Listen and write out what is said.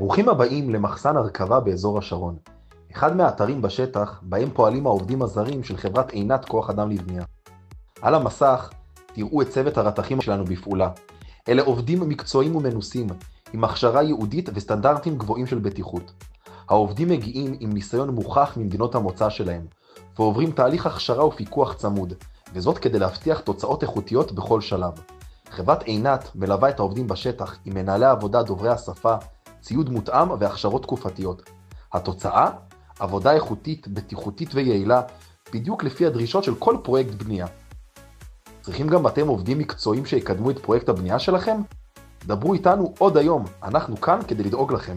ברוכים הבאים למחסן הרכבה באזור השרון, אחד מהאתרים בשטח בהם פועלים העובדים הזרים של חברת עינת כוח אדם לבנייה. על המסך תראו את צוות הרתכים שלנו בפעולה. אלה עובדים מקצועיים ומנוסים, עם הכשרה ייעודית וסטנדרטים גבוהים של בטיחות. העובדים מגיעים עם ניסיון מוכח ממדינות המוצא שלהם, ועוברים תהליך הכשרה ופיקוח צמוד, וזאת כדי להבטיח תוצאות איכותיות בכל שלב. חברת עינת מלווה את העובדים בשטח עם מנהלי עבודה דוברי השפה, ציוד מותאם והכשרות תקופתיות. התוצאה? עבודה איכותית, בטיחותית ויעילה, בדיוק לפי הדרישות של כל פרויקט בנייה. צריכים גם אתם עובדים מקצועיים שיקדמו את פרויקט הבנייה שלכם? דברו איתנו עוד היום, אנחנו כאן כדי לדאוג לכם.